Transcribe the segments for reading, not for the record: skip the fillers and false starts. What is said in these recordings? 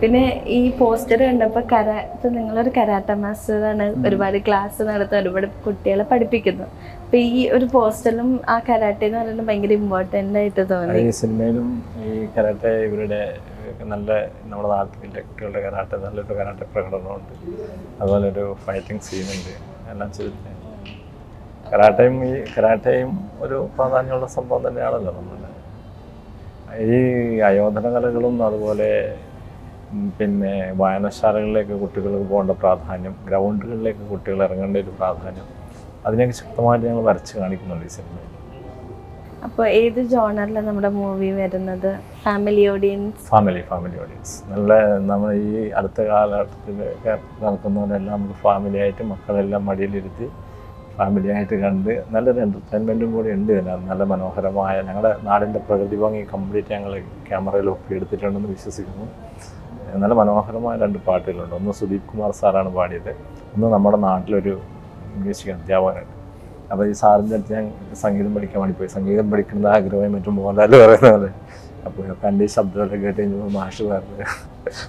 പിന്നെ ഈ പോസ്റ്റർ കണ്ടപ്പോൾ ഇപ്പം നിങ്ങളൊരു കരാട്ട മാസ്റ്ററാണ്, ഒരുപാട് ക്ലാസ് നടത്തുന്ന ഒരുപാട് കുട്ടികളെ പഠിപ്പിക്കുന്നു. അപ്പൊ ഈ ഒരു പോസ്റ്ററിലും ആ കരാട്ടെ എന്ന് പറയുന്നത് ഭയങ്കര ഇമ്പോർട്ടൻ്റ് ആയിട്ട് തോന്നി. ഈ സിനിമയിലും ഈ കരാട്ടെ ഇവരുടെ നല്ല നമ്മുടെ നാട്ടിലെ കുട്ടികളുടെ കരാട്ടെ നല്ലൊരു കരാട്ടെ പ്രകടനമുണ്ട്, അതുപോലെ ഒരു ഫൈറ്റിംഗ് സീനുണ്ട് എല്ലാം ചെയ്തിട്ട്. കരാട്ടയും ഒരു പ്രാധാന്യമുള്ള സംഭവം തന്നെയാണല്ലോ നമ്മളുടെ ഈ ആയോധന കലകളും. അതുപോലെ പിന്നെ വായനശാലകളിലേക്ക് കുട്ടികൾക്ക് പോകേണ്ട പ്രാധാന്യം, ഗ്രൗണ്ടുകളിലേക്ക് കുട്ടികൾ ഇറങ്ങേണ്ട ഒരു പ്രാധാന്യം, അതിനൊക്കെ ശക്തമായിട്ട് ഞങ്ങൾ വരച്ച് കാണിക്കുന്നുണ്ട് ഈ സിനിമയിൽ. അപ്പോൾ ഏത് ജോണറിലാണ് നമ്മുടെ മൂവി വരുന്നത്? Family audience? Family audience. നല്ല നമ്മൾ ഈ അടുത്ത കാലഘട്ടത്തിൽ നടക്കുന്നവരെല്ലാം നമുക്ക് ഫാമിലിയായിട്ട് മക്കളെല്ലാം മടിയിലിരുത്തി ഫാമിലിയായിട്ട് കണ്ട് നല്ലൊരു എൻ്റർടൈൻമെൻറ്റും കൂടി ഉണ്ട് ഇതിനകത്ത്. നല്ല മനോഹരമായ ഞങ്ങളുടെ നാടിൻ്റെ പ്രകൃതി ഭംഗി കംപ്ലീറ്റ് ഞങ്ങൾ ക്യാമറയിൽ ഒപ്പിയെടുത്തിട്ടുണ്ടെന്ന് വിശ്വസിക്കുന്നു. നല്ല മനോഹരമായ 2 പാട്ടുകളുണ്ട്. ഒന്ന് സുദീപ് കുമാർ സാറാണ് പാടിയത്, ഒന്ന് നമ്മുടെ നാട്ടിലൊരു മ്യൂസിക് അധ്യാപകനുണ്ട്. അപ്പോൾ ഈ സാറിൻ്റെ അടുത്ത് ഞാൻ സംഗീതം പഠിക്കാൻ വേണ്ടി പോയി. സംഗീതം പഠിക്കുന്നത് ആഗ്രഹമായി മറ്റും മോഹൻലാൽ പറയുന്ന പോലെ. അപ്പോൾ എൻ്റെ ഈ ശബ്ദമൊക്കെ കേട്ട് കഴിഞ്ഞപ്പോൾ മാഷ് പറഞ്ഞു,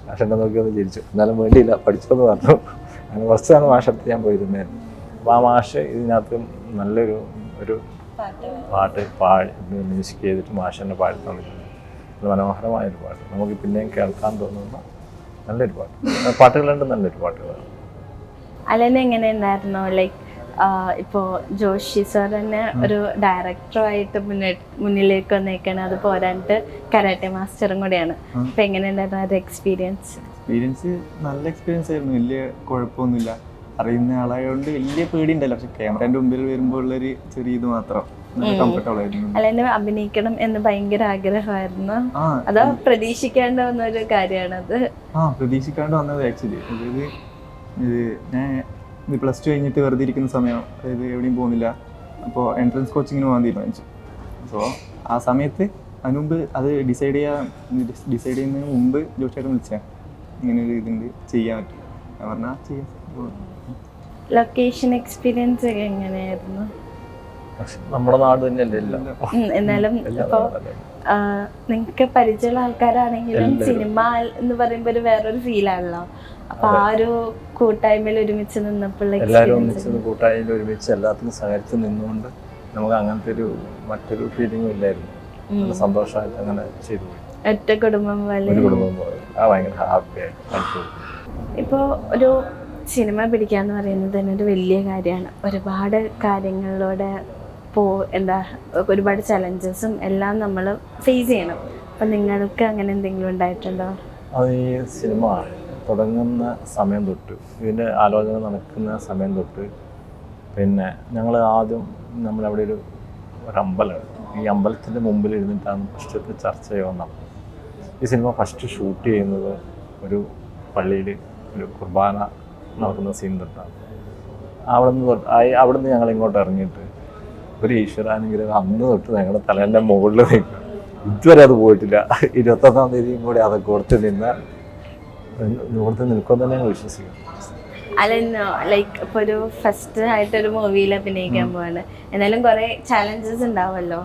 മാഷെന്നെ നോക്കി ഒന്ന് ചിരിച്ചു. എന്നാലും വേണ്ടിയില്ല, പഠിച്ചോന്ന് പറഞ്ഞു. അങ്ങനെ കുറച്ചാണ് മാഷടുത്ത് ഞാൻ പോയിരുന്നായിരുന്നു. അപ്പോൾ ആ മാഷ് ഇതിനകത്ത് നല്ലൊരു പാട്ട് മ്യൂസിക് ചെയ്തിട്ട് മാഷെന്നെ പാടി തന്നിട്ടുണ്ട്. നല്ല മനോഹരമായൊരു പാട്ട്, നമുക്ക് പിന്നെയും കേൾക്കാൻ തോന്നുന്ന നല്ലൊരു പാട്ട്. പാട്ടുകളുണ്ട്, നല്ലൊരു പാട്ടുകളാണ്. അലനെ എങ്ങനെ ഉണ്ടായിരുന്നു? ലൈക്ക് ഇപ്പോൾ ജോഷി സാർ തന്നെ ഒരു ഡയറക്ടറുമായിട്ട് മുന്നിലേക്ക് വന്നേക്കാണ്, അത് പോരാണ്ട് കരാട്ടെ മാസ്റ്ററും കൂടെയാണ്. അപ്പം എങ്ങനെ ഉണ്ടായിരുന്നു അത് എക്സ്പീരിയൻസ്? നല്ല എക്സ്പീരിയൻസ് ആയിരുന്നു. വലിയ കുഴപ്പമൊന്നുമില്ല. അറിയുന്ന ആളായതുകൊണ്ട് വലിയ പേടി ഉണ്ടല്ലോ. പക്ഷെ ക്യാമറേൻ്റെ മുമ്പിൽ വരുമ്പോൾ ഉള്ളൊരു ചെറിയ ഇത് മാത്രം കംഫർട്ടബിൾ ആയിരുന്നു. അല്ലെന്നെ അഭിനയിക്കണം എന്ന് ഭയങ്കര ആഗ്രഹമായിരുന്നു. അത് പ്രതീക്ഷിക്കാണ്ട് വന്ന ഒരു കാര്യമാണത്. പ്രതീക്ഷിക്കാണ്ട് വന്നത് ആക്ച്വലി. അതായത് ഞാൻ +2 കഴിഞ്ഞിട്ട് വെറുതെ ഇരിക്കുന്ന സമയം, അതായത് എവിടെയും പോകുന്നില്ല. അപ്പോൾ എൻട്രൻസ് കോച്ചിങ്ങിന് പോകാൻ തീരുമാനിച്ചു. സോ ആ സമയത്ത് അതിന് മുമ്പ് അത് ഡിസൈഡ് ചെയ്യുന്നതിന് മുമ്പ് ജോഷിയായിട്ട് വിളിച്ചാൽ ഇങ്ങനെ ഒരു ഇതുണ്ട്, ചെയ്യാൻ പറ്റും. ഞാൻ പറഞ്ഞാൽ ചെയ്യാം. ലൊക്കേഷൻ എക്സ്പീരിയൻസ് എങ്ങനെയായിരുന്നു? നമ്മുടെ നാട് തന്നെയല്ലേ. എന്നാലും ഇപ്പോൾ നിങ്ങൾക്ക് പരിചയമുള്ള ആൾക്കാരാണെങ്കിലും സിനിമ എന്ന് പറയുമ്പോൾ ഒരു വേറൊരു ഫീലാണല്ലോ. അപ്പൊ ആ ഒരു കൂട്ടായ്മയിൽ ഒരുമിച്ച് നിന്നപ്പോൾ എല്ലാവരും ഒന്നിച്ച് കൂട്ടായ്മയിൽ ഒരുമിച്ച് എല്ലാത്തിനും സഹകരിച്ച് നിന്നുകൊണ്ട് നമുക്ക് അങ്ങനത്തെ മറ്റൊരു ഫീലിംഗും ഇല്ലായിരുന്നു. സന്തോഷമായിട്ട് അങ്ങനെ ചെയ്തു പോയി. ഒറ്റ കുടുംബം പോലെ ഭയങ്കര ഹാപ്പിയായിട്ട്. ഇപ്പോൾ ഒരു സിനിമ പിടിക്കാന്ന് പറയുന്നത് തന്നെ ഒരു വലിയ കാര്യമാണ്. ഒരുപാട് കാര്യങ്ങളിലൂടെ ഒരുപാട് ചലഞ്ചസും എല്ലാം നമ്മൾ ഫേസ് ചെയ്യണം. അപ്പം നിങ്ങൾക്ക് അങ്ങനെ എന്തെങ്കിലും ഉണ്ടായിട്ടുണ്ടോ? അത് ഈ സിനിമ തുടങ്ങുന്ന സമയം തൊട്ട്, ഇതിൻ്റെ ആലോചന നടക്കുന്ന സമയം തൊട്ട്, പിന്നെ ഞങ്ങൾ ആദ്യം നമ്മളവിടെ ഒരു അമ്പലമാണ്. ഈ അമ്പലത്തിൻ്റെ മുമ്പിൽ ഇരുന്നിട്ടാണ് ഫസ്റ്റത്തെ ചർച്ച ചെയ്യുന്നത്. ഈ സിനിമ ഫസ്റ്റ് ഷൂട്ട് ചെയ്യുന്നത് ഒരു പള്ളിയിൽ ഒരു കുർബാന നടക്കുന്ന സീൻ തൊട്ടാണ്. അവിടുന്ന് ഞങ്ങൾ ഇങ്ങോട്ട് ഇറങ്ങിയിട്ട് ഒരു ഈശ്വരാനുഗ്രഹം അന്ന് തൊട്ട് ഞങ്ങളുടെ തലേൻ്റെ മുകളിൽ നിൽക്കും. ഇതുവരെ അത് പോയിട്ടില്ല. 21-ാം തീയതിയും കൂടി അതൊക്കെ കൊടുത്ത് നിൽക്കുമെന്ന് തന്നെ ഞങ്ങൾ വിശ്വസിക്കും. അല്ലെന്നോ ലൈക്ക് ഇപ്പോൾ ഒരു ഫസ്റ്റ് ആയിട്ടൊരു മൂവിയിൽ അഭിനയിക്കാൻ പോവാണ്. എന്നാലും കുറെ ചാലഞ്ചസ് ഉണ്ടാവുമല്ലോ.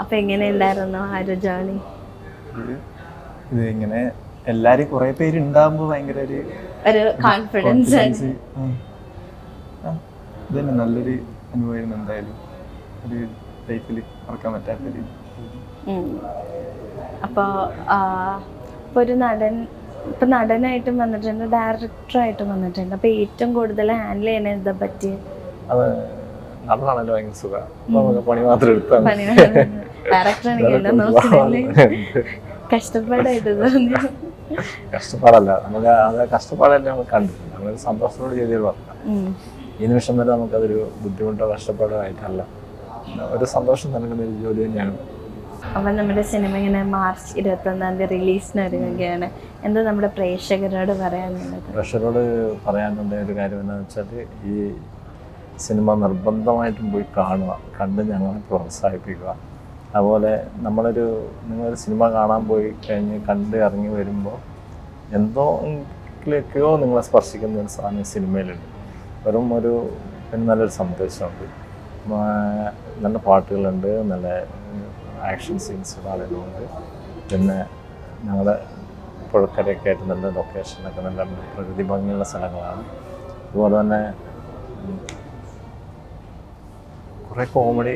അപ്പൊ എങ്ങനെ ഉണ്ടായിരുന്നു ആ ഒരു ജേർണി? ഇത് ഇങ്ങനെ എല്ലാരും കുറെ പേര് ഉണ്ടാകുമ്പോൾ ഭയങ്കര ഒരു കോൺഫിഡൻസ് ഇതന്നെ നല്ലൊരു അനുഭവമായിരുന്നു. എന്തായാലും ഒരു ലൈഫിൽ മറക്കാൻ പറ്റാത്തൊരു. അപ്പോൾ ഒരു നടനായിട്ടും വന്നിട്ടുണ്ട്, ഡയറക്ടറായിട്ടും വന്നിട്ടുണ്ട്. അപ്പോൾ ഏറ്റവും കൂടുതൽ ഹാൻഡിൽ ചെയ്യണ എന്താ പറ്റി? അത് നടനാണല്ലോ ഭയങ്കര സുഖം, പണി മാത്രം എടുത്താൽ. ഡയറക്ടറാണെങ്കിൽ നോക്കുന്നില്ലേ കഷ്ടപ്പാടായിട്ട് തോന്നി? കഷ്ടപ്പാടല്ല, നമുക്ക് അത് കഷ്ടപ്പാടല്ലേ നമ്മൾ കണ്ടിട്ടില്ല. നമ്മളൊരു സന്തോഷത്തോട് ചെയ്തൊരു വർക്കാണ്. ഈ നിമിഷം വരെ നമുക്കതൊരു ബുദ്ധിമുട്ടോ കഷ്ടപ്പാടോ ആയിട്ടല്ല, ഒരു സന്തോഷം നൽകുന്ന ഒരു ജോലി തന്നെയാണ്. അപ്പം നമ്മുടെ സിനിമ ഇങ്ങനെ മാർച്ച് 21-ാം തീയതി റിലീസിന് ഒരുങ്ങുകയാണ്. എന്താ നമ്മുടെ പ്രേക്ഷകരോട് പറയാനുള്ളത്? പ്രേക്ഷകരോട് പറയാനുള്ള ഒരു കാര്യം എന്താണെന്ന് വെച്ചാൽ, ഈ സിനിമ നിർബന്ധമായിട്ടും പോയി കാണുക, കണ്ട് ഞങ്ങളെ പ്രോത്സാഹിപ്പിക്കുക. അതുപോലെ നിങ്ങളൊരു സിനിമ കാണാൻ പോയി കഴിഞ്ഞ് കണ്ട് ഇറങ്ങി വരുമ്പോൾ എന്തൊക്കെയോ നിങ്ങളെ സ്പർശിക്കുന്ന ഒരു സാധനം സിനിമയിലുണ്ട്. വെറും നല്ലൊരു സന്ദേശമുണ്ട്, നല്ല പാട്ടുകളുണ്ട്, നല്ല ആക്ഷൻ സീൻസ് കാണുന്നുണ്ട്. പിന്നെ ഞങ്ങളുടെ പുഴക്കരയൊക്കെ ആയിട്ട് നല്ല ലൊക്കേഷനൊക്കെ നല്ല പ്രകൃതി ഭംഗിയുള്ള സ്ഥലങ്ങളാണ്. അതുപോലെ തന്നെ കുറേ കോമഡി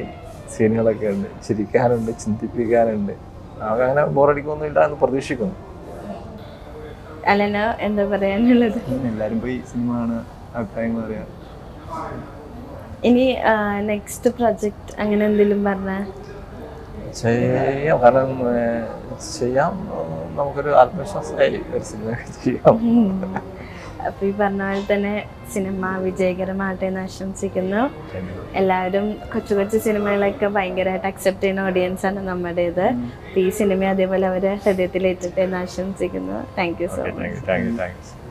സീനുകളൊക്കെ ഉണ്ട്, ചിരിക്കാനുണ്ട്, ചിന്തിപ്പിക്കാനുണ്ട്. അങ്ങനെ ബോറടിക്കൊന്നും ഇല്ല എന്ന് പ്രതീക്ഷിക്കുന്നു. അലന് എന്താ പറയാനുള്ളത്? എല്ലാവരും പോയി സിനിമ കാണുക, അഭിപ്രായങ്ങൾ പറയാം. ഇനി നെക്സ്റ്റ് പ്രൊജക്റ്റ് അങ്ങനെ എന്തെങ്കിലും പറഞ്ഞാൽ ചെയ്യാം, കാരണം ചെയ്യാം, നമുക്കൊരു ആത്മവിശ്വാസമായി ഒരു സിനിമ ചെയ്യാം. അപ്പോൾ ഈ പറഞ്ഞ പോലെ തന്നെ സിനിമ വിജയകരമാകട്ടെ എന്ന് ആശംസിക്കുന്നു. എല്ലാവരും കൊച്ചു കൊച്ചു സിനിമകളൊക്കെ ഭയങ്കരമായിട്ട് അക്സെപ്റ്റ് ചെയ്യുന്ന ഓഡിയൻസാണ് നമ്മുടേത്. ഈ സിനിമ അതേപോലെ അവരെ ഹൃദയത്തിലേറ്റിട്ട് എന്ന് ആശംസിക്കുന്നു. Thank you so much. Thank you.